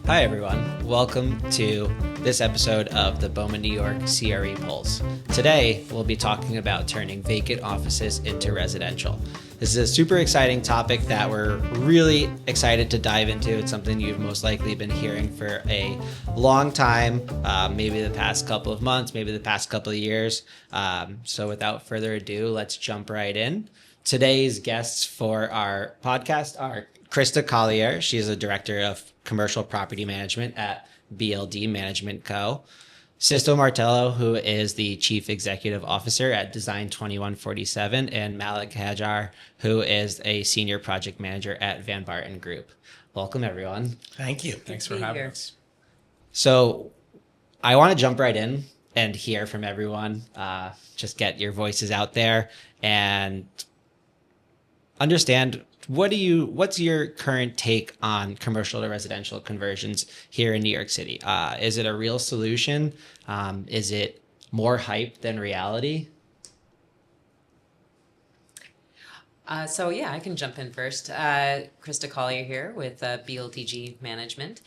Hi, everyone. Welcome to this episode of the BOMA New York CRE Pulse. Today, we'll be talking about turning vacant offices into residential. This is a super exciting topic that we're really excited to dive into. It's something you've most likely been hearing for a long time, maybe the past couple of months, maybe the past couple of years. So without further ado, let's jump right in. Today's guests for our podcast are Krista Collier. She's a director of commercial property management at BLD Management Co. Sisto Martello, who is the chief executive officer at Design 2147, and Malik Hajar, who is a senior project manager at Van Barton Group. Welcome, everyone. Thank you. Thanks for having us. So I want to jump right in and hear from everyone. Just get your voices out there and understand what's your current take on commercial to residential conversions here in New York City? Is it a real solution? Is it more hype than reality? I can jump in first. Krista Collier here with BLTG Management.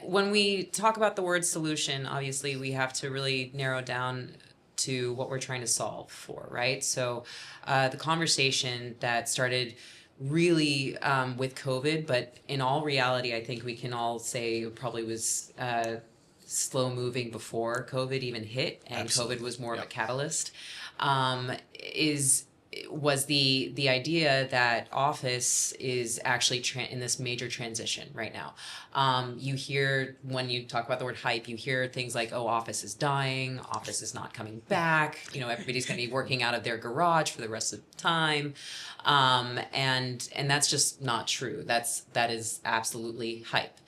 When we talk about the word solution, obviously we have to really narrow down to what we're trying to solve for, right? So the conversation that started really with COVID, but in all reality, I think we can all say it probably was slow moving before COVID even hit, and Absolutely. COVID was more of a catalyst, was the idea that office is actually in this major transition right now. You hear, when you talk about the word hype, you hear things like, oh, office is dying, office is not coming back, everybody's going to be working out of their garage for the rest of the time. And that's just not true. That is absolutely hype.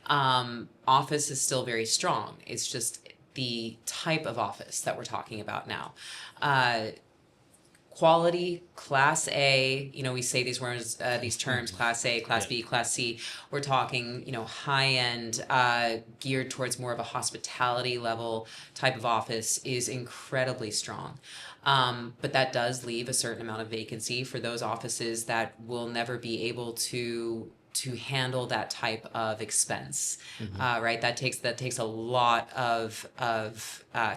Office is still very strong. It's just the type of office that we're talking about now. Quality, Class A, we say these words, these terms, Class A, Class B, Class C. We're talking, high-end, geared towards more of a hospitality level type of office is incredibly strong. But that does leave a certain amount of vacancy for those offices that will never be able to handle that type of expense, right? That takes a lot of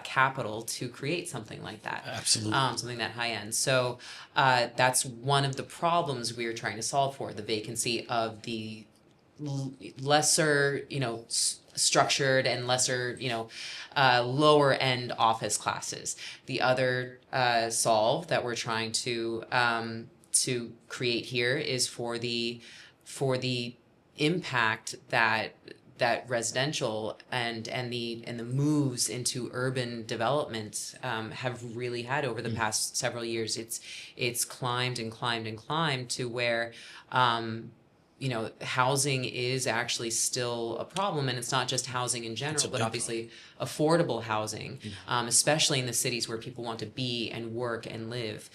capital to create something like that. Absolutely. Something that high end. So that's one of the problems we are trying to solve for, the vacancy of the lesser, structured and lesser, lower end office classes. The other solve that we're trying to create here is for the impact that residential and the moves into urban development have really had over the past several years. It's climbed and climbed and climbed to where housing is actually still a problem, and it's not just housing in general, but obviously affordable housing, especially in the cities where people want to be and work and live.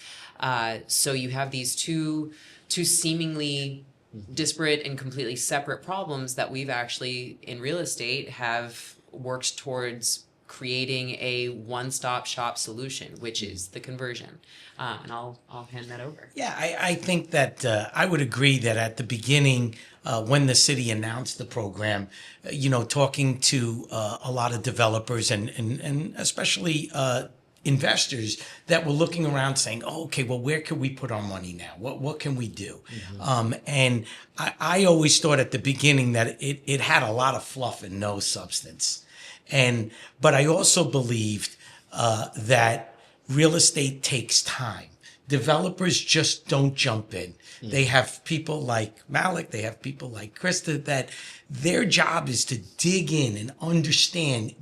So you have these two seemingly disparate and completely separate problems that we've actually in real estate have worked towards creating a one-stop shop solution, which is the conversion. And I'll hand that over. Yeah, I think that I would agree that at the beginning, when the city announced the program, talking to a lot of developers and especially investors that were looking around saying, oh, okay, well, where can we put our money now? What can we do? And I always thought at the beginning that it had a lot of fluff and no substance. But I also believed that real estate takes time. Developers just don't jump in. They have people like Malik, they have people like Krista that their job is to dig in and understand,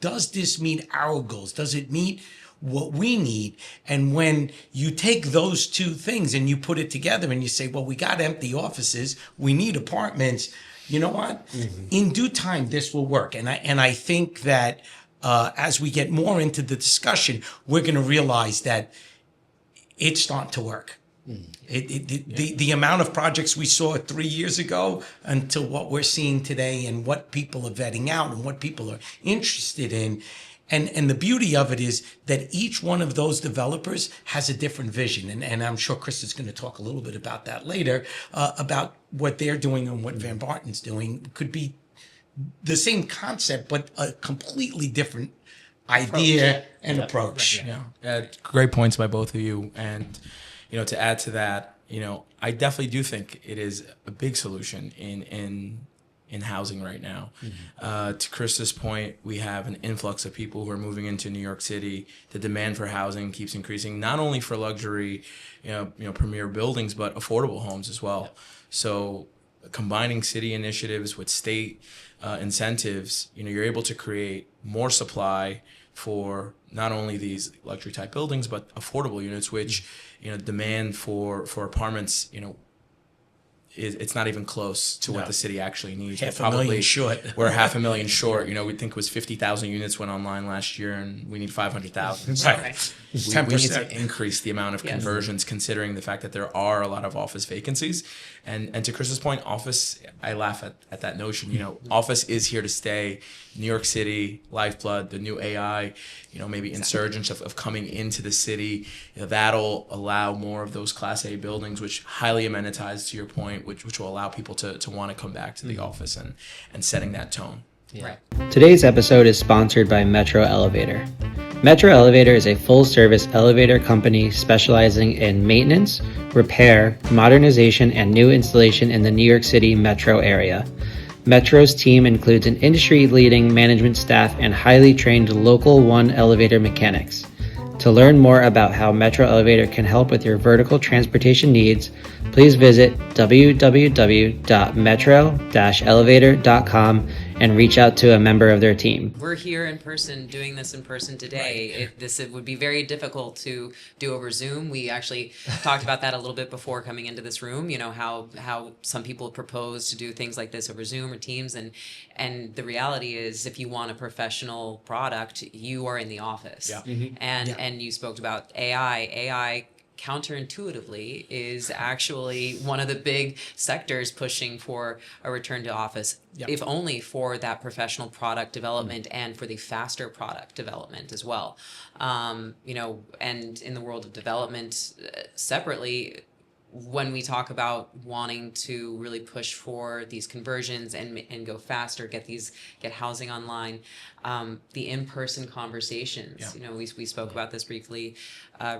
does this meet our goals? Does it meet what we need? And when you take those two things and you put it together and you say, well, we got empty offices, we need apartments, you know what? In due time, this will work. And I think that as we get more into the discussion, we're going to realize that it's starting to work. The amount of projects we saw 3 years ago until what we're seeing today and what people are vetting out and what people are interested in, And the beauty of it is that each one of those developers has a different vision. And I'm sure Chris is going to talk a little bit about that later, about what they're doing and what Van Barton's doing. Could be the same concept, but a completely different idea and approach. Great points by both of you. And, to add to that, I definitely do think it is a big solution in housing right now. To Chris's point, we have an influx of people who are moving into New York City. The demand for housing keeps increasing, not only for luxury, premier buildings, but affordable homes as well. So combining city initiatives with state incentives, you're able to create more supply for not only these luxury type buildings, but affordable units, which, demand for apartments, it's not even close to what the city actually needs. Half a million short. We're $500,000 short. We think it was 50,000 units went online last year, and we need 500,000. So Right. we need to increase the amount of conversions, considering the fact that there are a lot of office vacancies. And to Chris's point, office, I laugh at that notion. Office is here to stay. New York City, lifeblood, the new AI, maybe insurgence of coming into the city. That'll allow more of those Class A buildings, which highly amenitized, to your point, which will allow people to want to come back to the office and setting that tone. Right. Today's episode is sponsored by Metro Elevator. Metro Elevator is a full-service elevator company specializing in maintenance, repair, modernization, and new installation in the New York City metro area. Metro's team includes an industry-leading management staff and highly trained Local 1 elevator mechanics. To learn more about how Metro Elevator can help with your vertical transportation needs, please visit www.metro-elevator.com and reach out to a member of their team. We're here in person, doing this in person today. Right. It would be very difficult to do over Zoom. We actually talked about that a little bit before coming into this room. How some people propose to do things like this over Zoom or Teams, and the reality is, if you want a professional product, you are in the office. And you spoke about AI. AI counterintuitively is actually one of the big sectors pushing for a return to office, if only for that professional product development and for the faster product development as well. And in the world of development, separately, when we talk about wanting to really push for these conversions and go faster, get housing online, the in-person conversations. We spoke about this briefly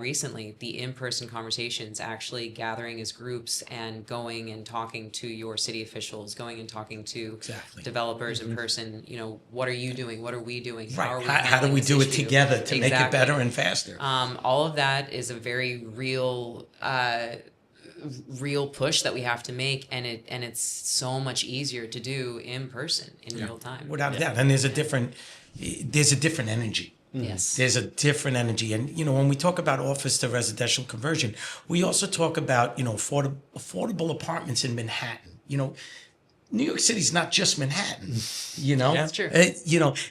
recently. The in-person conversations, actually gathering as groups and going and talking to your city officials, going and talking to developers in person. What are you doing? What are we doing? Right. How do we do it together to make it better and faster? All of that is a very real push that we have to make, and it's so much easier to do in person in real time. Without a doubt. And there's a different energy. Yes. There's a different energy. And, when we talk about office to residential conversion, we also talk about, affordable apartments in Manhattan. New York City's not just Manhattan, That's true.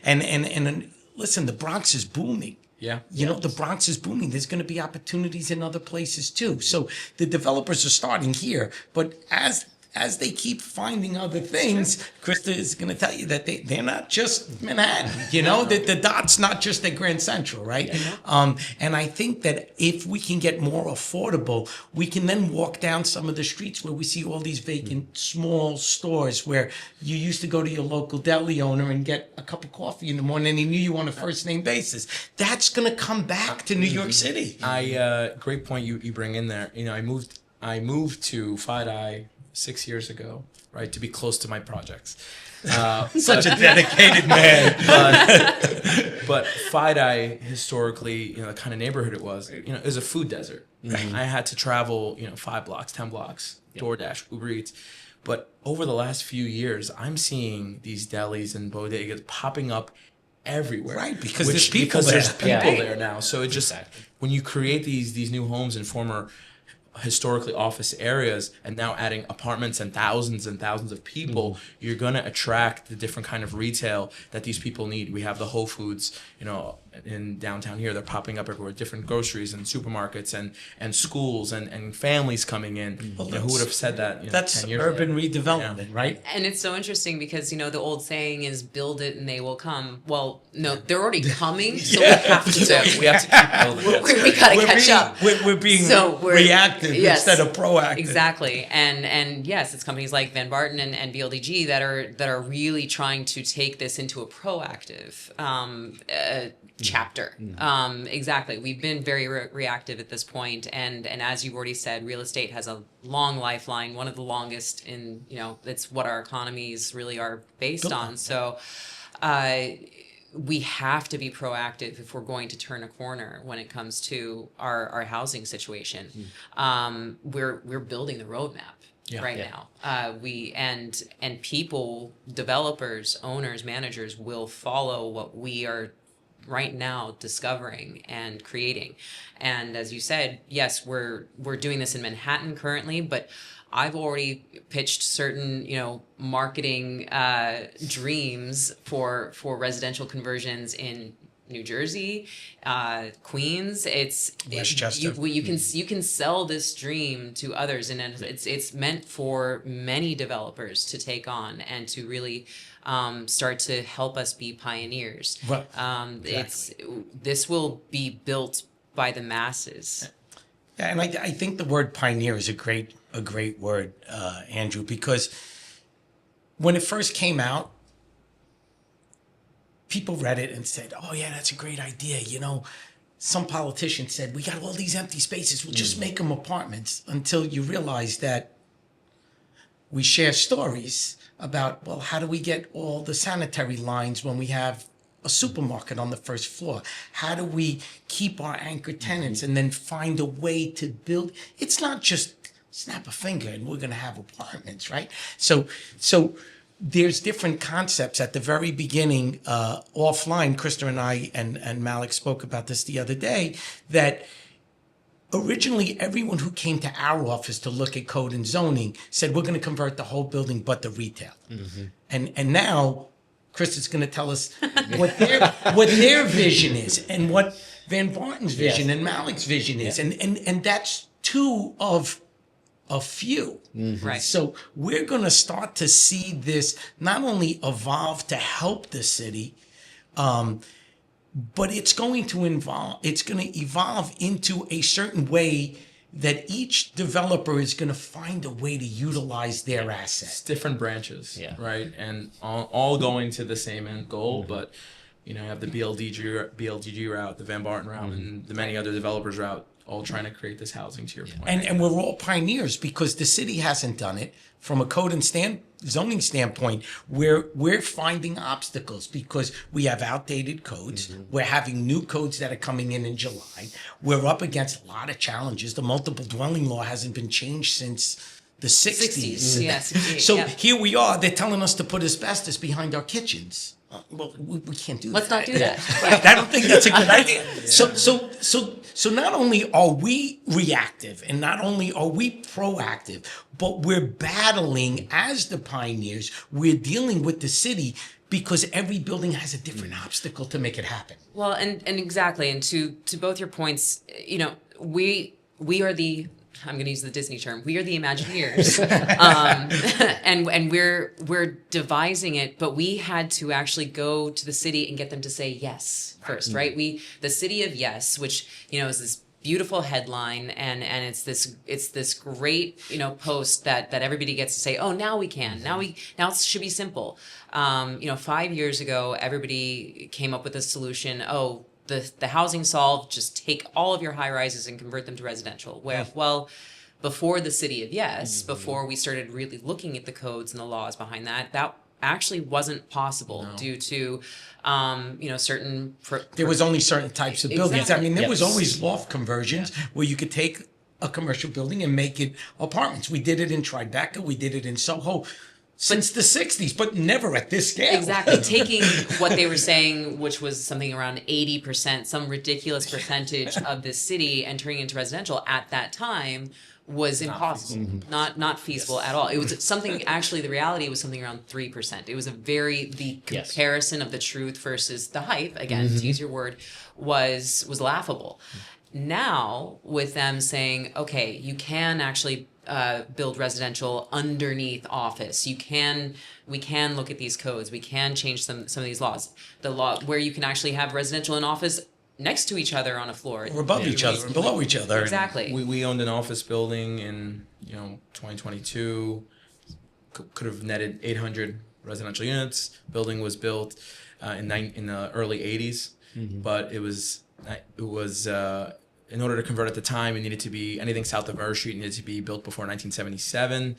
And listen, the Bronx is booming. The Bronx is booming. There's going to be opportunities in other places too. So the developers are starting here, but as they keep finding other things, Krista is going to tell you that they're not just Manhattan. That the dot's not just at Grand Central, right? And I think that if we can get more affordable, we can then walk down some of the streets where we see all these vacant small stores where you used to go to your local deli owner and get a cup of coffee in the morning, and he knew you on a first name basis. That's going to come back to New York City. Great point you bring in there. I moved to FIDI 6 years ago, right, to be close to my projects. Such a dedicated man. But FIDI, historically, the kind of neighborhood it was, is a food desert. I had to travel, 5 blocks, 10 blocks, DoorDash, Uber Eats. But over the last few years, I'm seeing these delis and bodegas popping up everywhere. Right, because there's people there now. So it just, when you create these new homes in former historically office areas and now adding apartments and thousands of people, you're going to attract the different kind of retail that these people need. We have the Whole Foods, in downtown here. They're popping up everywhere, different groceries and supermarkets and schools and families coming in. Well, who would have said that? That's 10 years urban ago? redevelopment, right? And it's so interesting because, the old saying is build it and they will come. Well, no, they're already coming, so we have to. We have to keep building. We got to catch up. We're being We're reactive yes, instead of proactive. Exactly. And yes, it's companies like Van Barton and BLDG that are really trying to take this into a proactive chapter. Exactly. We've been very reactive at this point, and as you've already said, real estate has a long lifeline, one of the longest in, it's what our economies really are based on. So we have to be proactive if we're going to turn a corner when it comes to our housing situation. We're building the roadmap now. We and people, developers, owners, managers will follow what we are right now discovering and creating. And as you said, yes, we're doing this in Manhattan currently, but I've already pitched certain, marketing dreams for residential conversions in New Jersey, Queens. Westchester. You can sell this dream to others, and it's meant for many developers to take on and to really start to help us be pioneers. Right. Exactly. This will be built by the masses. Yeah, and I think the word pioneer is a great word, Andrew, because when it first came out, people read it and said, "Oh yeah, that's a great idea." Some politician said, "We got all these empty spaces. We'll just make them apartments." Until you realize that we share stories about, well, how do we get all the sanitary lines when we have a supermarket on the first floor? How do we keep our anchor tenants and then find a way to build? It's not just snap a finger and we're going to have apartments, right? So there's different concepts at the very beginning, offline. Krista and I and Malik spoke about this the other day, that originally everyone who came to our office to look at code and zoning said, we're going to convert the whole building but the retail. And now Krista's going to tell us what their vision is and what Van Barton's vision and Malik's vision is. And that's two of a few. Right. So we're going to start to see this not only evolve to help the city, but it's going to evolve into a certain way that each developer is going to find a way to utilize their assets. It's different branches, right? And all going to the same end goal, but you have the BLDG route, the Van Barton route, and the many other developers route, all trying to create this housing, to your point. And we're all pioneers because the city hasn't done it. From a code and zoning standpoint, we're finding obstacles because we have outdated codes. We're having new codes that are coming in July. We're up against a lot of challenges. The multiple dwelling law hasn't been changed since the 60s. Yeah, 68, So here we are. They're telling us to put asbestos behind our kitchens. Well, we can't do that. Let's not do that. I don't think that's a good idea. So not only are we reactive and not only are we proactive, but we're battling as the pioneers. We're dealing with the city because every building has a different obstacle to make it happen. Well, and exactly, and to both your points, we are the, I'm going to use the Disney term, we are the Imagineers, and we're devising it, but we had to actually go to the city and get them to say yes first, right? The city of yes, which is this beautiful headline, and it's this great post that everybody gets to say, oh, now we can, now it should be simple. 5 years ago, everybody came up with a solution. Oh, the housing solved, just take all of your high rises and convert them to residential. Well, before the city of yes, before we started really looking at the codes and the laws behind that actually wasn't possible due to certain there was only certain types of buildings. Exactly. I mean, there was always loft conversions where you could take a commercial building and make it apartments. We did it in Tribeca, we did it in Soho. since the 60s, but never at this scale. Exactly. Taking what they were saying, which was something around 80%, some ridiculous percentage of this city, and turning it into residential at that time was impossible. Not feasible at all. It was something, actually, the reality was something around 3%. It was the comparison of the truth versus the hype, again, to use your word, was laughable. Now, with them saying, okay, you can actually build residential underneath office. We can look at these codes. We can change some of these laws. The law where you can actually have residential and office next to each other on a floor. Or above each other, or below each other. Exactly. We owned an office building in 2022. Could have netted 800 residential units. Building was built in the early 80s, but it was in order to convert at the time, it needed to be anything south of Murray Street needed to be built before 1977.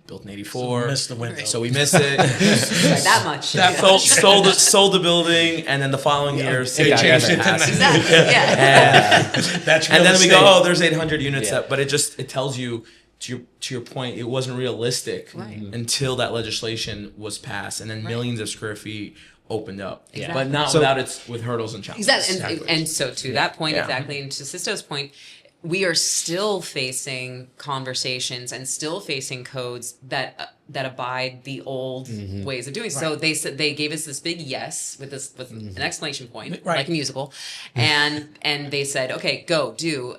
Built in '84. So we missed the window. So we missed it. That much. Sold the building, and then the following year, They changed it to Exactly. Yeah. That's real and then we estate. go, oh, there's 800 units. But it tells you, to your point, it wasn't realistic until that legislation was passed, and then millions of square feet opened up. Exactly. But not with hurdles and challenges. Exactly. And so to that point, exactly, and to Sisto's point, we are still facing conversations and still facing codes that abide the old ways of doing. So they said they gave us this big yes with an exclamation point, like a musical, and they said, okay, go do.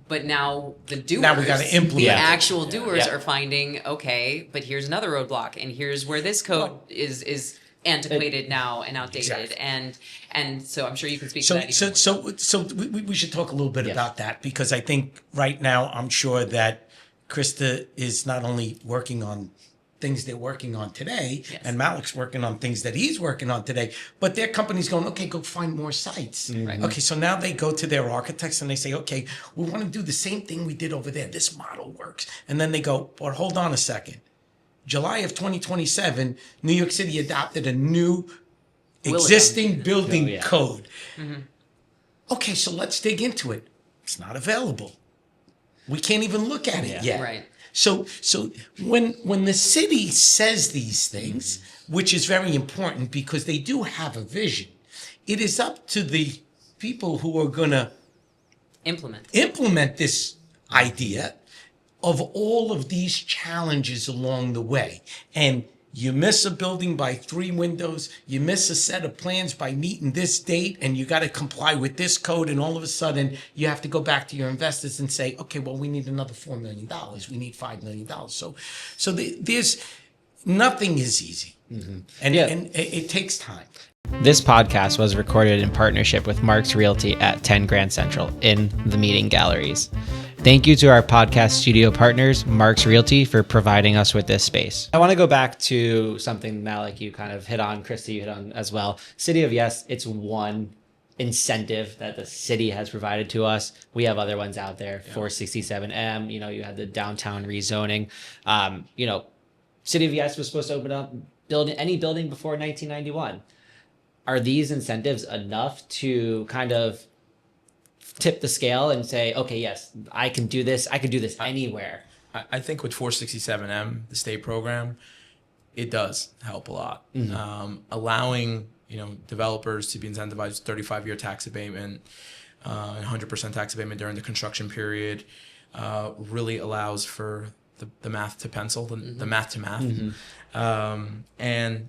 But now the doers, Now we gotta implement. the actual doers are finding, okay, but here's another roadblock, and here's where this code is antiquated now and outdated, Exactly. and so I'm sure you can speak to that. So we should talk a little bit about that, because I think right now I'm sure that Krista is not only working on things they're working on today, and Malik's working on things that he's working on today, but their company's going, okay, go find more sites. Okay, so now they go to their architects and they say, okay, we want to do the same thing we did over there. This model works. And then they go, but hold on a second. July of 2027, New York City adopted a new existing building code. Okay, so let's dig into it. It's not available. We can't even look at it yet. Right. So when the city says these things, which is very important because they do have a vision, it is up to the people who are going to implement this idea of all of these challenges along the way. And you miss a building by 3 windows, you miss a set of plans by meeting this date, and you got to comply with this code, and all of a sudden you have to go back to your investors and say, okay, well, we need another $4 million. We need $5 million. So there's nothing is easy. And it takes time. This podcast was recorded in partnership with Mark's Realty at 10 Grand Central in the meeting galleries. Thank you to our podcast studio partners, Mark's Realty, for providing us with this space. I want to go back to something, Malik, you kind of hit on, Christy, you hit on as well. City of Yes, it's one incentive that the city has provided to us. We have other ones out there, 467M, you had the downtown rezoning. City of Yes was supposed to open up any building before 1991. Are these incentives enough to kind of tip the scale and say, okay, yes, I can do this. I can do this anywhere? I think with 467M, the state program, it does help a lot. Allowing developers to be incentivized 35-year tax abatement, 100% tax abatement during the construction period, really allows for the math to pencil, the math to math, and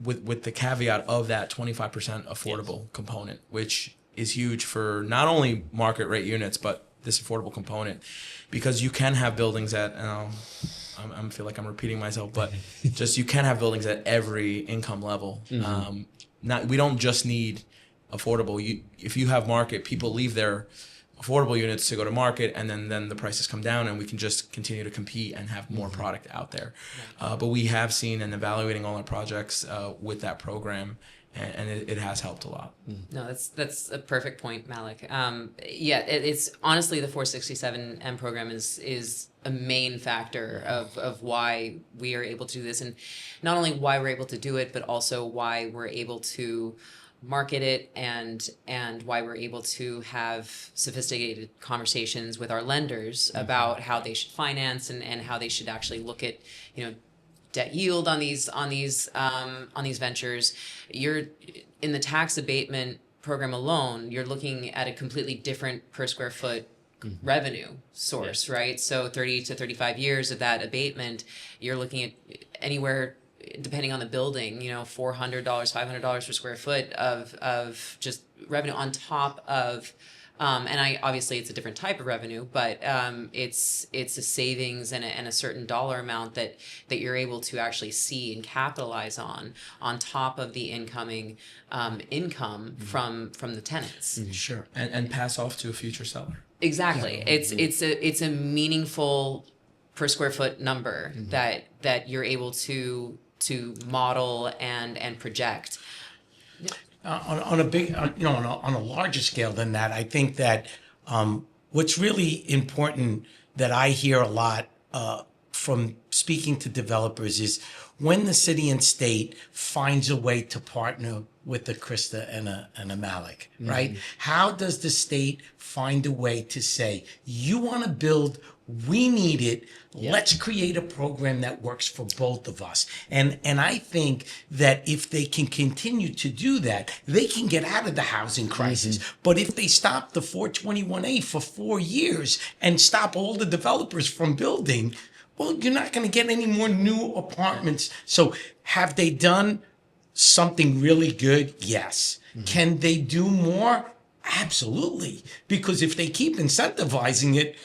with the caveat of that 25% affordable component, which is huge for not only market rate units, but this affordable component, because you can have buildings at, I feel like I'm repeating myself, but just you can have buildings at every income level. We don't just need affordable. If you have market, people leave their affordable units to go to market, and then the prices come down, and we can just continue to compete and have more product out there. But we have seen and evaluating all our projects with that program, and it has helped a lot. No, that's a perfect point, Malik. It's honestly the 467M program is a main factor of why we are able to do this, and not only why we're able to do it, but also why we're able to market it and why we're able to have sophisticated conversations with our lenders about how they should finance and how they should actually look at debt yield on these ventures. You're in the tax abatement program alone, you're looking at a completely different per square foot revenue source, right? So 30 to 35 years of that abatement, you're looking at anywhere, depending on the building, $400, $500 per square foot of just revenue on top of, obviously it's a different type of revenue, but it's a savings and a certain dollar amount that you're able to actually see and capitalize on top of the incoming income from the tenants. Sure. And pass off to a future seller. Exactly. It's a meaningful per square foot number that you're able to model and project. On a larger scale than that, I think that what's really important that I hear a lot from speaking to developers is when the city and state finds a way to partner with a Krista and a Malik, right? How does the state find a way to say, you want to build, we need it, let's create a program that works for both of us. And I think that if they can continue to do that, they can get out of the housing crisis. But if they stop the 421A for 4 years and stop all the developers from building, well, you're not going to get any more new apartments. So have they done something really good? Yes. Can they do more? Absolutely. Because if they keep incentivizing it,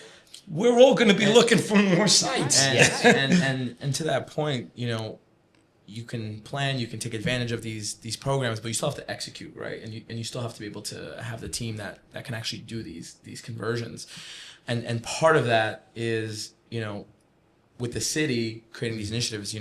we're all going to be looking for more sites. And to that point, you can plan, you can take advantage of these programs, but you still have to execute, right? And you still have to be able to have the team that can actually do these conversions. And part of that is, with the city creating these initiatives,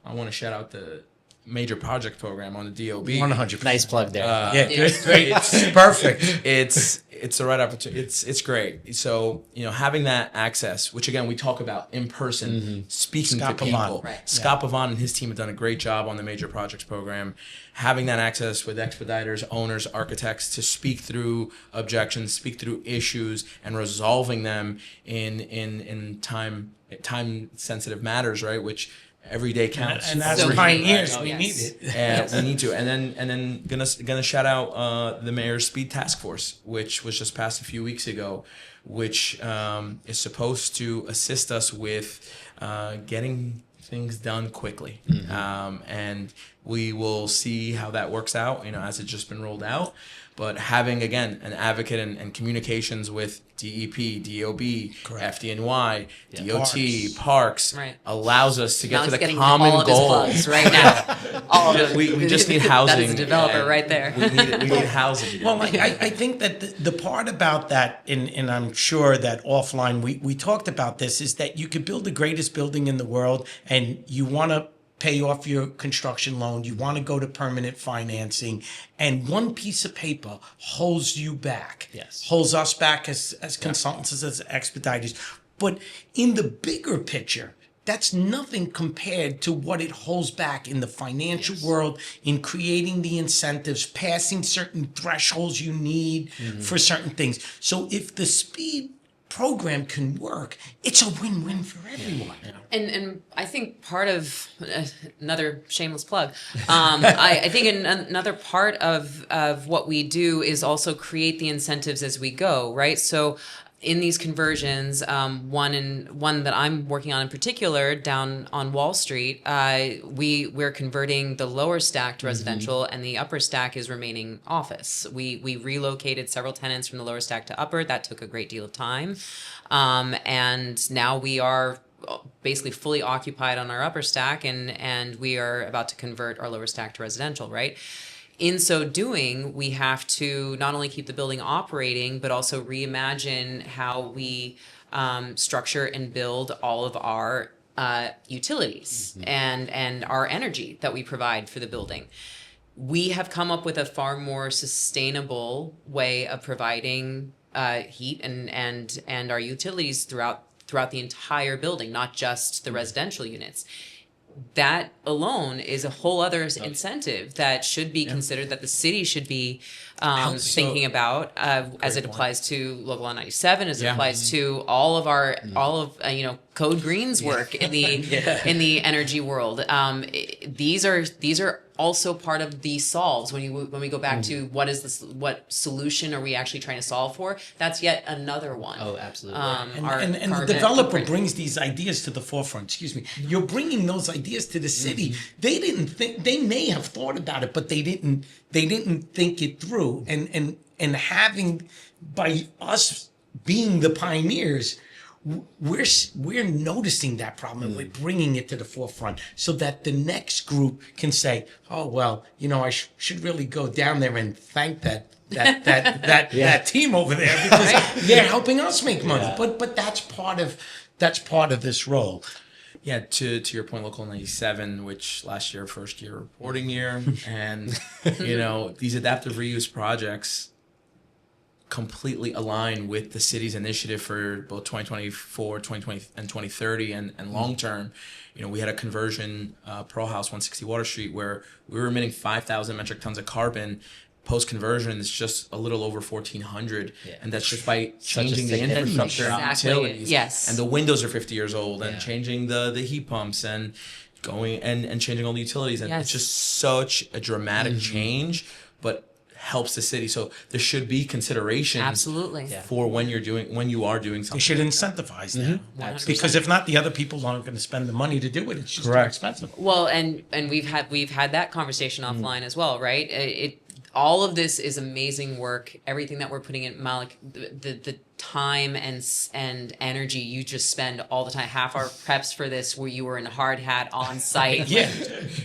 I want to shout out the major project program on the DOB. 100%. Nice plug there. Great. It's perfect. It's the right opportunity. It's great. So, having that access, which again, we talk about in person, speaking Scott to people. Pavon. Right. Scott Pavon and his team have done a great job on the major projects program. Having that access with expediters, owners, architects to speak through objections, speak through issues, and resolving them in time sensitive matters, right? Which every day counts. And that's So pioneers. key. We Yes. need it. And we need to. And then gonna shout out the mayor's speed task force, which was just passed a few weeks ago, which is supposed to assist us with getting things done quickly. And we will see how that works out, as it's just been rolled out. But having, again, an advocate and communications with DEP, DOB, Correct. FDNY, DOT, Parks. Parks Right. allows us to get Malik's to the getting common all of goal. his plugs right now. All of them. We just need housing. That is a developer and right there. We need housing. Well, I think that the part about that, and I'm sure that offline we talked about this, is that you could build the greatest building in the world and you want to pay off your construction loan, you want to go to permanent financing, and one piece of paper holds you back. Yes. Holds us back as consultants, as expediters. But in the bigger picture, that's nothing compared to what it holds back in the financial world, in creating the incentives, passing certain thresholds you need for certain things. So if the speed program can work, it's a win-win for everyone. And I think part of another shameless plug. I think another part of what we do is also create the incentives as we go, right? So in these conversions, one that I'm working on in particular down on Wall Street, we're converting the lower stack to residential, and the upper stack is remaining office. We relocated several tenants from the lower stack to upper. That took a great deal of time, and now we are basically fully occupied on our upper stack, and we are about to convert our lower stack to residential, right? In so doing, we have to not only keep the building operating, but also reimagine how we structure and build all of our utilities and our energy that we provide for the building. We have come up with a far more sustainable way of providing heat and our utilities throughout the entire building, not just the residential units. That alone is a whole other incentive that should be considered, that the city should be thinking about as it applies to Local Law 97, as it applies to all of Code Green's work in the in the energy world. These are also part of the solves when we go back to what solution are we actually trying to solve for. That's yet another one. Oh, absolutely. And the developer brings these ideas to the forefront. Excuse me. You're bringing those ideas to the city. They didn't think. They may have thought about it, but they didn't think it through. And having, by us being the pioneers, we're noticing that problem and we're bringing it to the forefront so that the next group can say, oh, well, I should really go down there and thank that team over there because they're helping us make money. Yeah. But that's part of this role. Yeah, to your point, Local 97, which last year, first year reporting year, and these adaptive reuse projects completely align with the city's initiative for both 2024, 2020, and 2030, and long term. We had a conversion, Pearl House, 160 Water Street, where we were emitting 5,000 metric tons of carbon. Post conversion, it's just a little over 1,400, and that's just by changing the infrastructure and utilities. Yes, and the windows are 50 years old, and changing the heat pumps and going and changing all the utilities, and it's just such a dramatic change, but helps the city. So there should be consideration for when you are doing something. They should incentivize them, because if not, the other people aren't going to spend the money to do it. It's just too expensive. Well, and we've had that conversation offline as well, right? All of this is amazing work. Everything that we're putting in, Malik, the time and energy you just spend all the time. Half our preps for this where you were in a hard hat on site,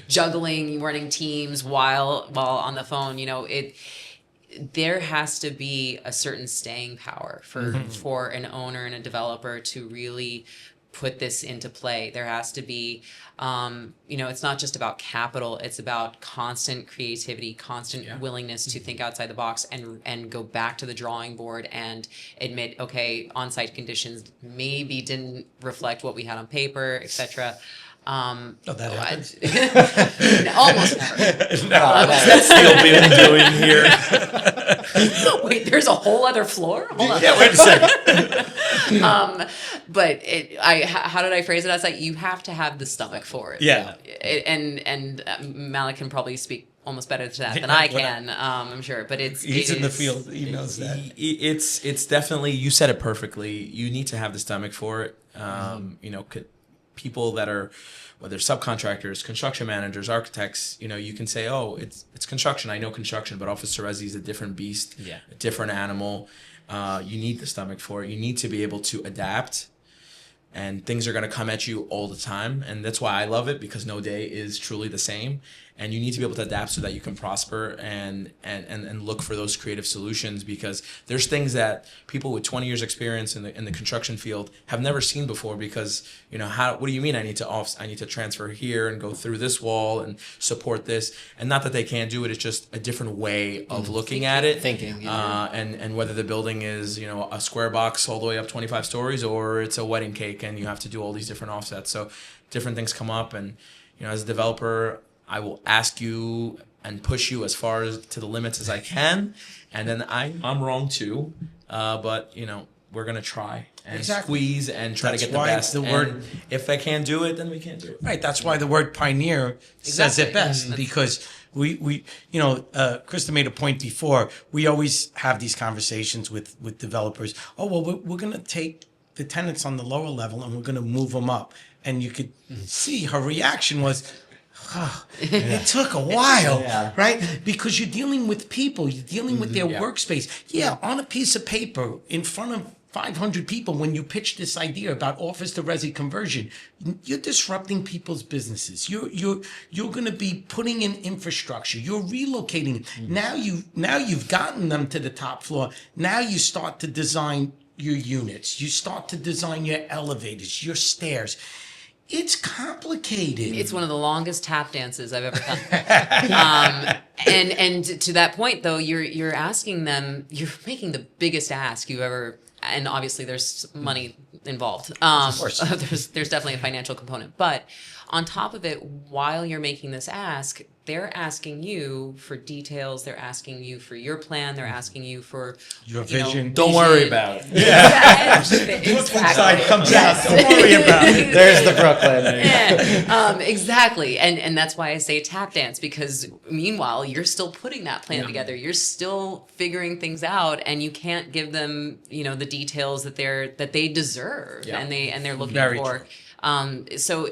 juggling, running teams while on the phone. There has to be a certain staying power for an owner and a developer to really put this into play. There has to be, it's not just about capital, it's about constant creativity, constant willingness to think outside the box and go back to the drawing board and admit, okay, on-site conditions maybe didn't reflect what we had on paper, etc. That happens. Almost never. That's still been doing here. Wait, there's a whole other floor? Hold on. Yeah, wait a second. But how did I phrase it? I was like, you have to have the stomach for it. Yeah. And Malik can probably speak almost better to that than I can, I'm sure. But he's in the field. He knows that. It's definitely, you said it perfectly. You need to have the stomach for it. People that are, whether subcontractors, construction managers, architects, you can say, oh, it's construction. I know construction, but Officer Resi is a different beast, a different animal. You need the stomach for it. You need to be able to adapt, and things are going to come at you all the time. And that's why I love it, because no day is truly the same. And you need to be able to adapt so that you can prosper and look for those creative solutions, because there's things that people with 20 years experience in the construction field have never seen before. Because what do you mean I need to transfer here and go through this wall and support this? And not that they can't do it, it's just a different way of looking at it, thinking, and whether the building is a square box all the way up 25 stories, or it's a wedding cake and you have to do all these different offsets. So different things come up, and as a developer, I will ask you and push you as far as to the limits as I can, and then I'm wrong too, but we're gonna try and squeeze and try to get the best. And if I can't do it, then we can't do it. Right. That's why the word pioneer says it best, because we Krista made a point before. We always have these conversations with developers. Oh, well, we're gonna take the tenants on the lower level and we're gonna move them up, and you could see her reaction was, it took a while, right? Because you're dealing with people, you're dealing with their workspace. On a piece of paper in front of 500 people, when you pitch this idea about office to resi conversion, you're disrupting people's businesses. You're going to be putting in infrastructure. You're relocating. Now you've gotten them to the top floor. Now you start to design your units. You start to design your elevators, your stairs. It's complicated. It's one of the longest tap dances I've ever done. And to that point, though, you're asking them, you're making the biggest ask you ever, and obviously there's money involved. Of course. There's definitely a financial component. But on top of it, while you're making this ask, they're asking you for details. They're asking you for your plan. They're asking you for Your vision. Don't worry about it. Brooklyn side comes out. Don't worry about it. There's the Brooklyn. Exactly. And that's why I say tap dance, because meanwhile, you're still putting that plan together. You're still figuring things out, and you can't give them, the details that they deserve and they're looking Very for. true. So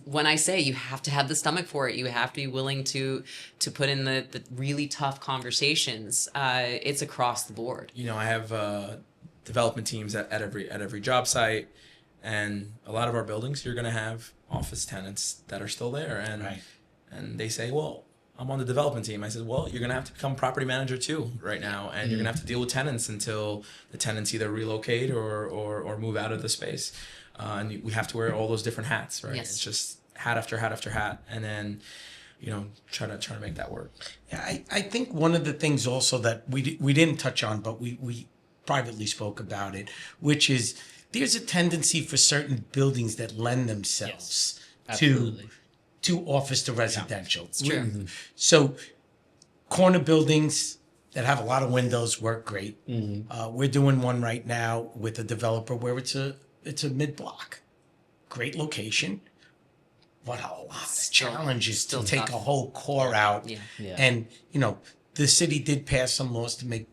when I say you have to have the stomach for it, you have to be willing to put in the really tough conversations. It's across the board. I have development teams at every job site, and a lot of our buildings, you're going to have office tenants that are still there, and they say, well, I'm on the development team. I said, well, you're going to have to become property manager too right now, and you're going to have to deal with tenants until the tenants either relocate or move out of the space. And we have to wear all those different hats, right? Yes. It's just hat after hat after hat, and then try to make that work. Yeah, I think one of the things also that we didn't touch on, but we privately spoke about it, which is there's a tendency for certain buildings that lend themselves to office to residential. It's true. So corner buildings that have a lot of windows work great. We're doing one right now with a developer where it's a mid-block, great location, but a lot of challenges to take tough. a whole core out. Yeah. And the city did pass some laws to make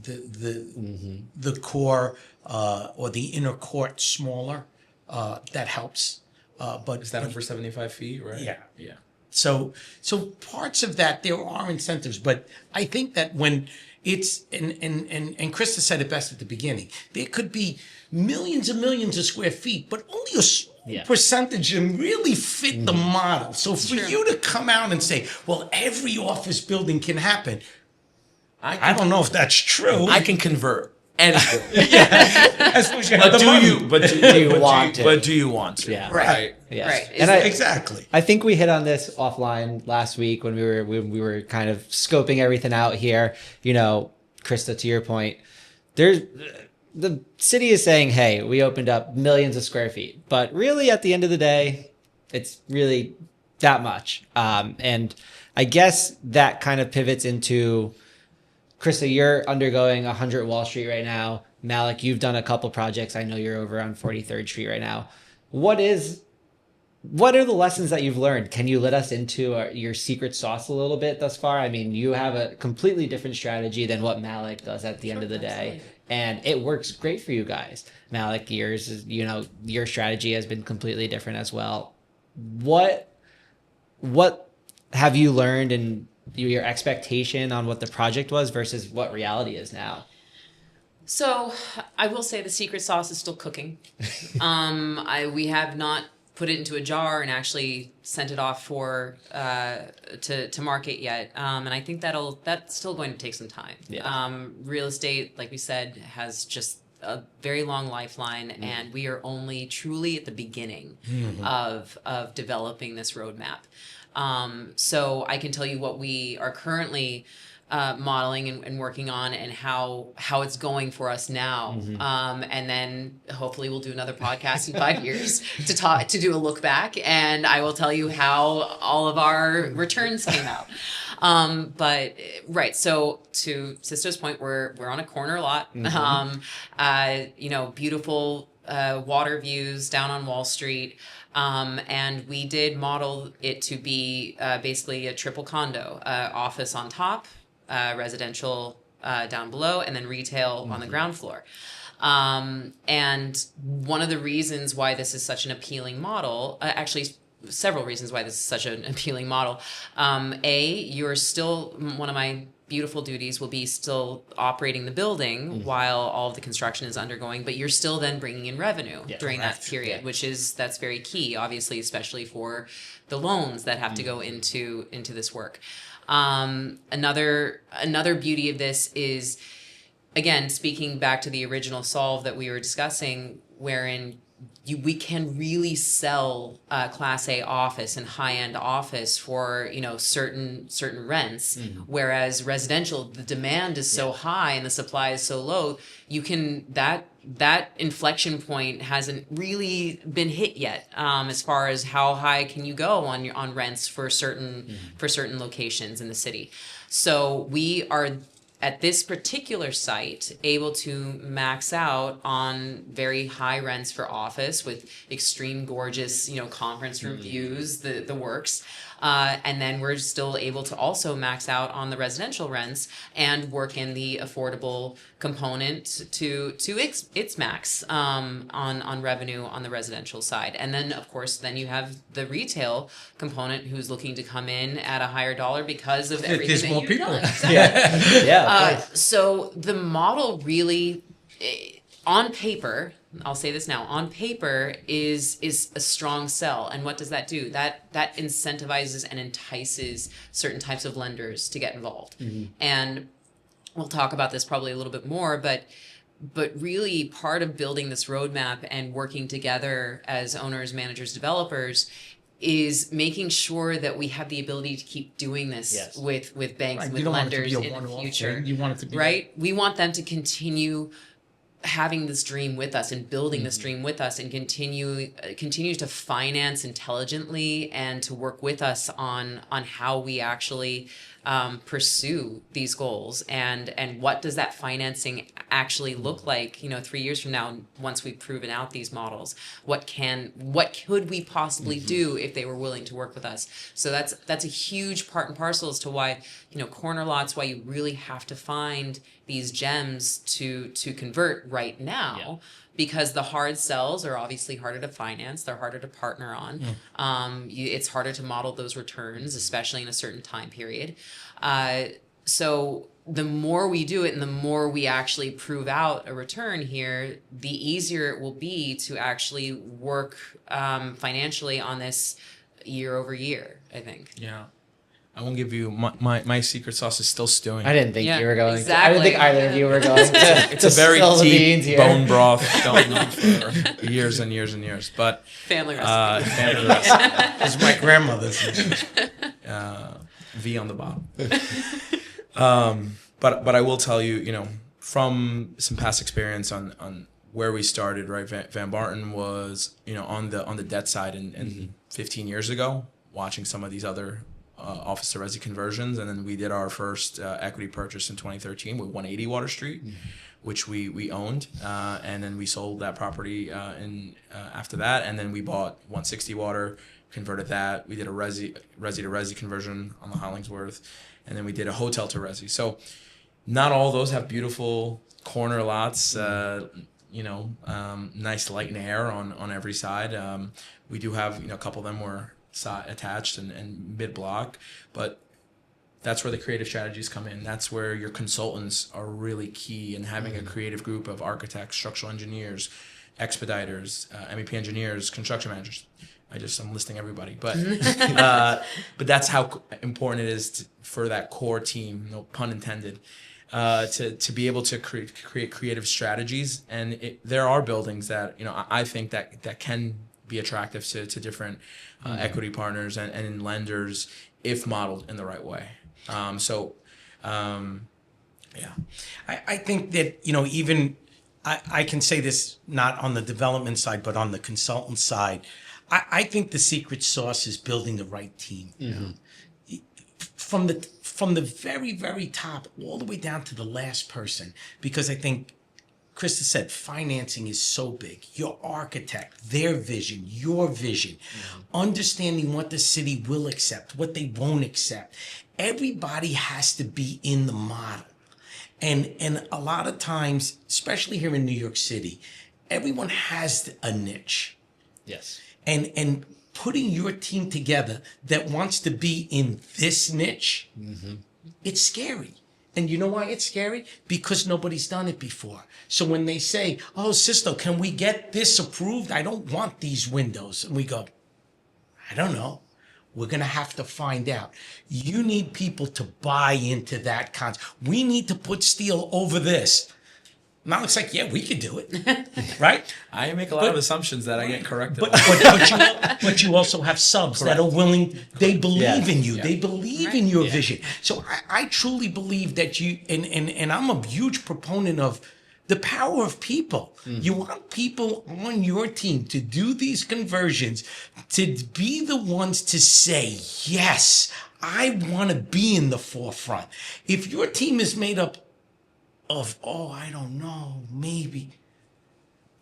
the core or the inner court smaller. That helps. But Is that over 75 feet, right? Yeah. So parts of that, there are incentives, but I think that when it's and Krista said it best at the beginning, there could be millions and millions of square feet, but only a small percentage of them really fit the model. So for you to come out and say, well, every office building can happen, I don't know if that's true. I can convert anything. As long as you have the money. Do you want to? But do you want to? Yeah. Right. Yes. Right. And Exactly. I think we hit on this offline last week when we were kind of scoping everything out here. Krista, to your point, the city is saying, hey, we opened up millions of square feet, but really at the end of the day, it's really that much. And I guess that kind of pivots into, Krista, you're undergoing 100 Wall Street right now. Malik, you've done a couple projects. I know you're over on 43rd Street right now. What are the lessons that you've learned? Can you let us into your secret sauce a little bit thus far? I mean, you have a completely different strategy than what Malik does at the end of the day. And it works great for you guys. Malik, yours is, your strategy has been completely different as well. What have you learned in your expectation on what the project was versus what reality is now? So I will say the secret sauce is still cooking. We have not put it into a jar and actually sent it off for to market yet. And I think that's still going to take some time. Yeah. Real estate, like we said, has just a very long lifeline, and we are only truly at the beginning of developing this roadmap. So I can tell you what we are currently modeling and working on, and how it's going for us now. And then hopefully we'll do another podcast in 5 years to do a look back, and I will tell you how all of our returns came out. But right, so to Sisto's point, we're on a corner lot. Beautiful water views down on Wall Street. And we did model it to be basically a triple condo, office on top, residential down below, and then retail on the ground floor. And one of the reasons why this is such an appealing model, actually several reasons why this is such an appealing model. You're still, one of my beautiful duties will be still operating the building while all of the construction is undergoing, but you're still then bringing in revenue during that period, that's very key, obviously, especially for the loans that have to go into this work. Another beauty of this is, again, speaking back to the original solve that we were discussing, wherein we can really sell Class A office and high end office for certain rents, whereas residential, the demand is so high and the supply is so low. You can that inflection point hasn't really been hit yet, as far as how high can you go on rents for certain locations in the city. So we are, at this particular site, able to max out on very high rents for office with extreme gorgeous, conference room views, the works. And then we're still able to also max out on the residential rents and work in the affordable component to its max on revenue on the residential side. And then, of course, then you have the retail component who's looking to come in at a higher dollar because of everything There's that more you've people. done. Exactly. Yeah. So the model really, on paper, I'll say this now, on paper is a strong sell. And what does that do? That incentivizes and entices certain types of lenders to get involved. And we'll talk about this probably a little bit more, but really part of building this roadmap and working together as owners, managers, developers is making sure that we have the ability to keep doing this with banks, with lenders in the future. You want it to be right? We want them to continue having this dream with us and building this dream with us and continue to finance intelligently and to work with us on how we actually pursue these goals and what does that financing actually look like 3 years from now once we've proven out these models. What could we possibly do if they were willing to work with us? So that's a huge part and parcel as to why corner lots, why you really have to find these gems to convert right now, because the hard sells are obviously harder to finance, they're harder to partner on. It's harder to model those returns, especially in a certain time period. So the more we do it and the more we actually prove out a return here, the easier it will be to actually work financially on this year over year, I think. Yeah. I won't give you my secret sauce is still stewing. I didn't think you were going. Exactly. I didn't think either of you were going. It's a very deep bone broth going on for years and years and years. But Family recipe. family recipe. It's my grandmother's. V on the bottom. But I will tell you, from some past experience on where we started, right? Van Barton was, on the debt side and 15 years ago, watching some of these other office to resi conversions, and then we did our first equity purchase in 2013 with 180 Water Street, which we owned, and then we sold that property after that, and then we bought 160 Water, converted that. We did a resi to resi conversion on the Hollingsworth, and then we did a hotel to resi. So not all those have beautiful corner lots, nice light and air on every side. We do have a couple of them were attached and mid block, but that's where the creative strategies come in. That's where your consultants are really key in having a creative group of architects, structural engineers, expediters, MEP engineers, construction managers. I'm listing everybody, but that's how important it is for that core team, no pun intended, to be able to create creative strategies. And there are buildings that I think that can be attractive to different equity partners and lenders if modeled in the right way. I think that even I can say this not on the development side but on the consultant side. I think the secret sauce is building the right team. From the very, very top all the way down to the last person, because I think Krista said financing is so big. Your architect, their vision, your vision, understanding what the city will accept, what they won't accept. Everybody has to be in the model. And a lot of times, especially here in New York City, everyone has a niche. Yes. And putting your team together that wants to be in this niche, it's scary. And you know why it's scary? Because nobody's done it before. So when they say, oh, Sisto, can we get this approved? I don't want these windows. And we go, I don't know. We're going to have to find out. You need people to buy into that concept. We need to put steel over this. Malik's like, yeah, we could do it, right? I make a lot of assumptions that I get corrected. But you also have subs that are willing. They believe in you. Yeah. They believe in your vision. So I truly believe that you and I'm a huge proponent of the power of people. You want people on your team to do these conversions, to be the ones to say, yes, I want to be in the forefront. If your team is made up of, I don't know, maybe.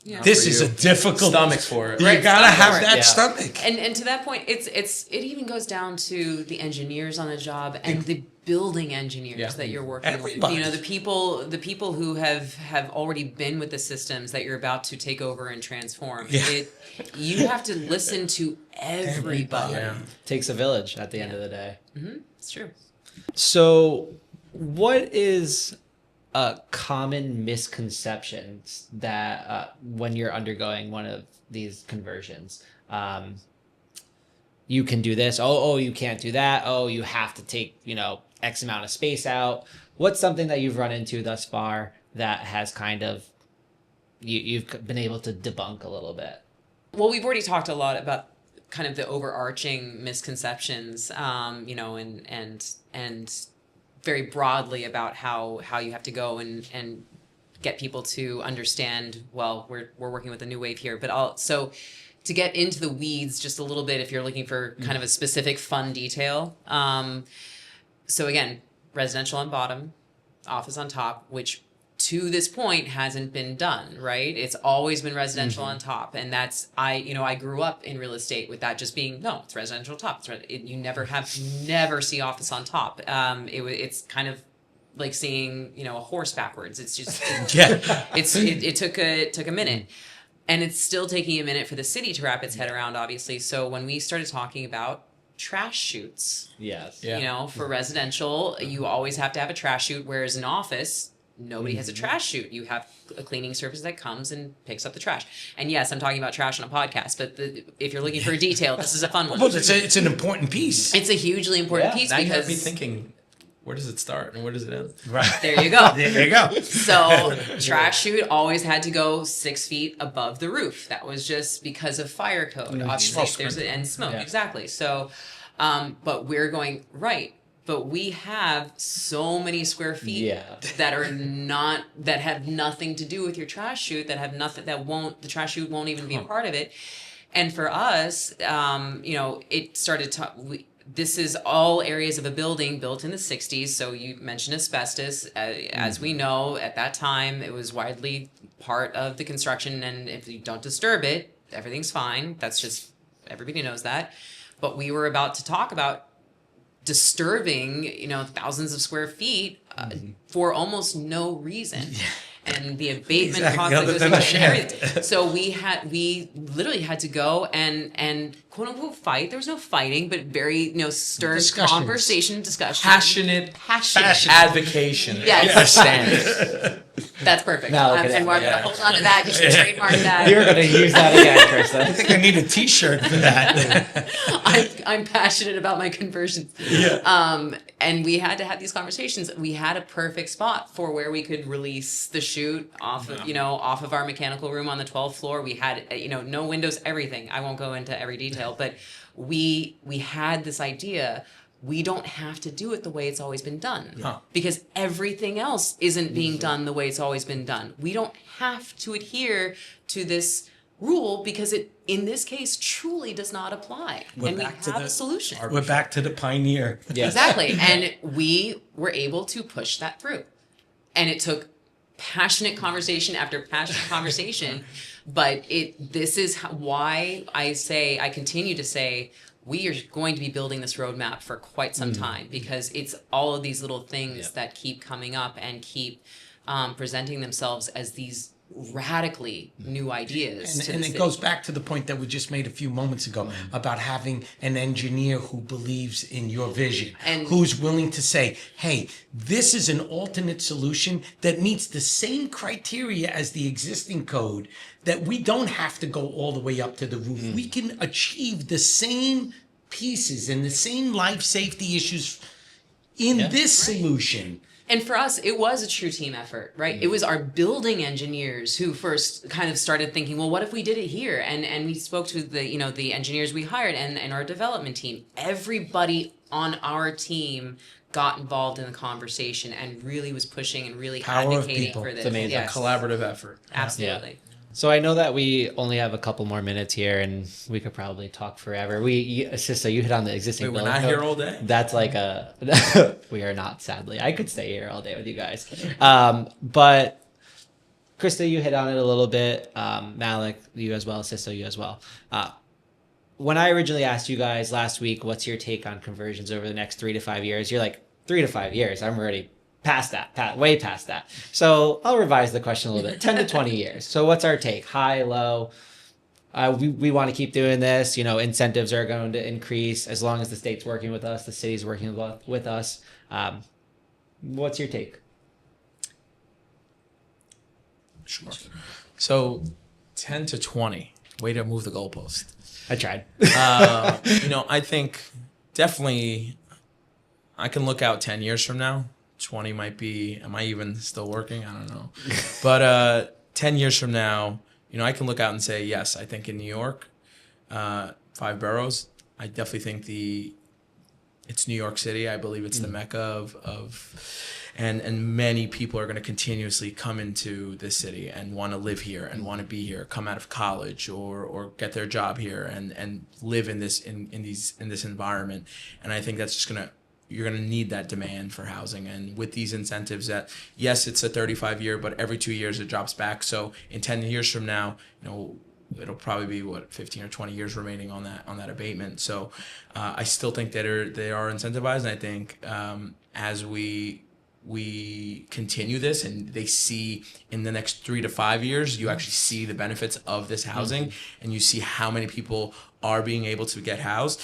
Yeah. This is a difficult stomachs for it. You Right, gotta stomach have for it. that Yeah. stomach. And to that point, it even goes down to the engineers on the job and the building engineers Yeah. that you're working Everybody. with. The people who have already been with the systems that you're about to take over and transform. Yeah. You have to listen to everybody. Yeah. Takes a village at the end of the day. It's true. So, what is common misconceptions that when you're undergoing one of these conversions? You can do this. Oh, you can't do that. Oh, you have to take, X amount of space out. What's something that you've run into thus far that has kind of you've been able to debunk a little bit? Well, we've already talked a lot about kind of the overarching misconceptions, and very broadly about how you have to go and get people to understand, well, we're working with a new wave here. But also to get into the weeds just a little bit, if you're looking for kind of a specific fun detail. So again, residential on bottom, office on top, which to this point hasn't been done, right? It's always been residential on top. And that's, I grew up in real estate with that just being, no, it's residential top. You never see office on top. It's kind of like seeing, a horse backwards. It's just, it took a minute. And it's still taking a minute for the city to wrap its head around, obviously. So when we started talking about trash chutes, Yes. Yeah. for residential, you always have to have a trash chute, whereas in office, nobody has a trash chute. You have a cleaning service that comes and picks up the trash. And yes, I'm talking about trash on a podcast, but if you're looking for a detail, this is a fun one. Well, it's an important piece. It's a hugely important piece Now you have because me thinking, where does it start and where does it end? Right. there you go. There you go. So trash chute always had to go 6 feet above the roof. That was just because of fire code. Obviously, and smoke. Yeah. Exactly. So, but we're going right. But we have so many square feet that have nothing to do with your trash chute, the trash chute won't even be a part of it. And for us, it started this is all areas of a building built in the 60s. So you mentioned asbestos. As we know, at that time, it was widely part of the construction. And if you don't disturb it, everything's fine. That's just, everybody knows that. But we were about to talk about disturbing, thousands of square feet for almost no reason. And the abatement cost that goes into everything. So we literally had to go and quote unquote fight. There was no fighting, but very stern conversation, discussion, Passionate advocation. Yes. Stand. That's perfect. Now look at And it. we're going to hold on to that. You should trademark that. You're going to use that again, Krista. I think I need a T-shirt for that. I'm passionate about my conversions. Yeah. And we had to have these conversations. We had a perfect spot for where we could release the chute off of our mechanical room on the 12th floor. We had no windows, everything. I won't go into every detail, but we had this idea. We don't have to do it the way it's always been done because everything else isn't being done the way it's always been done. We don't have to adhere to this rule because it, in this case, truly does not apply. And we have a solution. We're back to the pioneer. Yes. Exactly. And we were able to push that through. And it took passionate conversation after passionate conversation. But this is why I continue to say, we are going to be building this roadmap for quite some time because it's all of these little things that keep coming up and keep presenting themselves as these radically new ideas. And it goes back to the point that we just made a few moments ago about having an engineer who believes in your vision, And who's willing to say, hey, this is an alternate solution that meets the same criteria as the existing code, that we don't have to go all the way up to the roof. We can achieve the same pieces and the same life safety issues in this solution. And for us, it was a true team effort, right? It was our building engineers who first kind of started thinking, well, what if we did it here? And we spoke to the engineers we hired and our development team. Everybody on our team got involved in the conversation and really was pushing and really Power of advocating people. for It's this. amazing. Yes. Collaborative effort. Absolutely. So I know that we only have a couple more minutes here, and we could probably talk forever. Sista, you hit on the existing. Wait, we're building not code. here all day? That's like we are not, sadly. I could stay here all day with you guys. But Krista, you hit on it a little bit. Malik, you as well. Sista, you as well. When I originally asked you guys last week, what's your take on conversions over the next 3 to 5 years? You're like, 3 to 5 years. I'm already past that, way past that. So I'll revise the question a little bit. 10 to 20 years. So what's our take? High, low? We want to keep doing this. Incentives are going to increase as long as the state's working with us, the city's working with us. What's your take? Sure. So 10 to 20. Way to move the goalpost. I tried. I think definitely I can look out 10 years from now. 20 might be, am I even still working? I don't know. But 10 years from now, I can look out and say, yes, I think in New York, 5 boroughs, I definitely think it's New York City. I believe it's the mecca and many people are going to continuously come into this city and want to live here and want to be here, come out of college or get their job here and live in this environment. And I think that's just you're going to need that demand for housing. And with these incentives that, yes, it's a 35-year, but every 2 years it drops back. So in 10 years from now, it'll probably be 15 or 20 years remaining on that abatement. So I still think that they are incentivized. And I think as we continue this and they see in the next 3 to 5 years, you actually see the benefits of this housing and you see how many people are being able to get housed,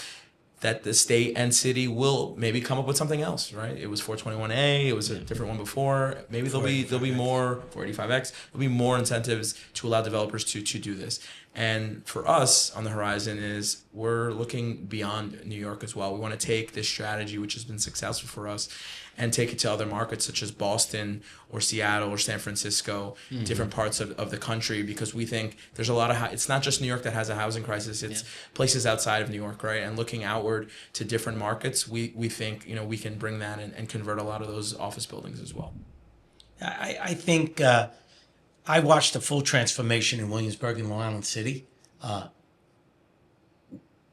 that the state and city will maybe come up with something else, right? It was 421A, it was a different one before. Maybe there'll be more 485X. There'll be more incentives to allow developers to do this. And for us on the horizon is we're looking beyond New York as well. We want to take this strategy, which has been successful for us, and take it to other markets such as Boston or Seattle or San Francisco, different parts of the country, because we think there's a lot of, it's not just New York that has a housing crisis, it's places outside of New York, right? And looking outward to different markets, we think, we can bring that and convert a lot of those office buildings as well. I think I watched the full transformation in Williamsburg and Long Island City.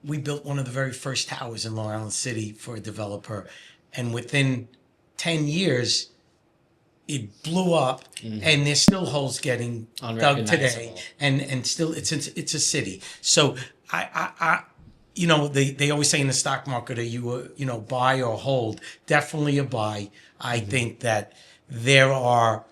We built one of the very first towers in Long Island City for a developer, and within 10 years, it blew up, and there's still holes getting dug today, and still it's a city. So they always say in the stock market, are you buy or hold? Definitely a buy. I think that there are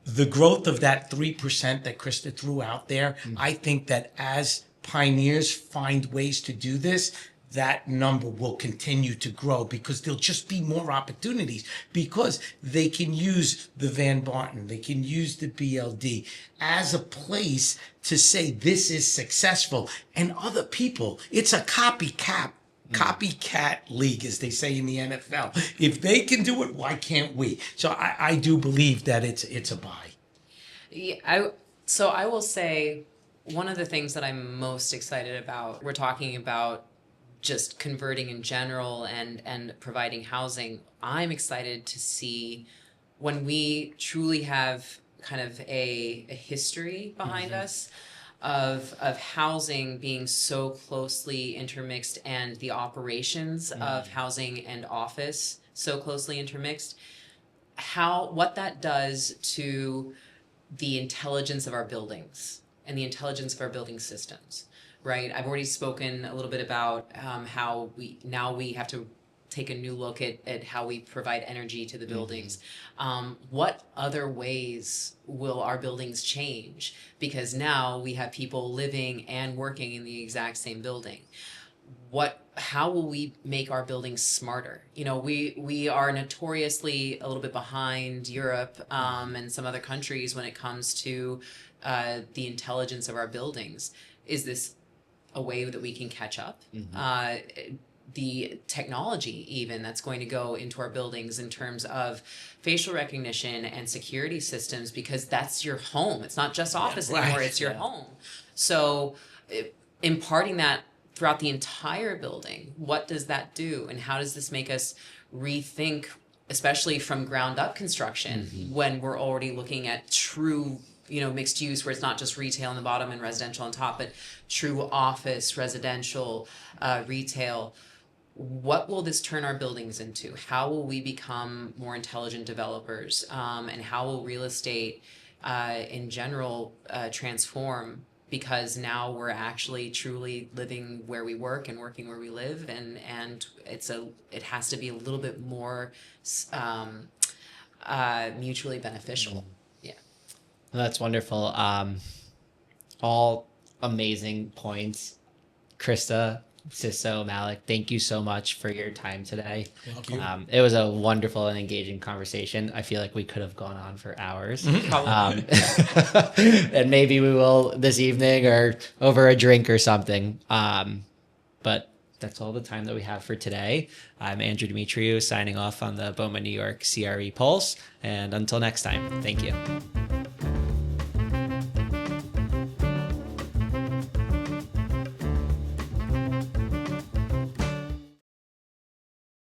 the growth of that 3% that Krista threw out there. I think that as pioneers find ways to do this, that number will continue to grow because there'll just be more opportunities because they can use the Van Barton, they can use the BLD as a place to say this is successful. And other people, it's a copycat league, as they say in the NFL. If they can do it, why can't we? So I do believe that it's a buy. Yeah, so I will say one of the things that I'm most excited about, we're talking about just converting in general and providing housing. I'm excited to see when we truly have kind of a history behind us of housing being so closely intermixed and the operations of housing and office so closely intermixed, what that does to the intelligence of our buildings and the intelligence of our building systems. Right. I've already spoken a little bit about how we have to take a new look at how we provide energy to the buildings. What other ways will our buildings change? Because now we have people living and working in the exact same building. How will we make our buildings smarter? We are notoriously a little bit behind Europe and some other countries when it comes to the intelligence of our buildings. Is this a way that we can catch up? the technology even that's going to go into our buildings in terms of facial recognition and security systems, because that's your home. It's not just office anymore, it's your home. So imparting that throughout the entire building, what does that do? And how does this make us rethink, especially from ground up construction, when we're already looking at true, mixed use, where it's not just retail on the bottom and residential on top, but true office, residential, retail. What will this turn our buildings into? How will we become more intelligent developers? And how will real estate in general transform? Because now we're actually truly living where we work and working where we live, and it has to be a little bit more mutually beneficial. Yeah. Well, that's wonderful. All amazing points. Krista, Sisso, Malik, thank you so much for your time today. Thank you. It was a wonderful and engaging conversation. I feel like we could have gone on for hours. And maybe we will this evening or over a drink or something. But that's all the time that we have for today. I'm Andrew Demetriou signing off on the BOMA New York CRE Pulse. And until next time, thank you.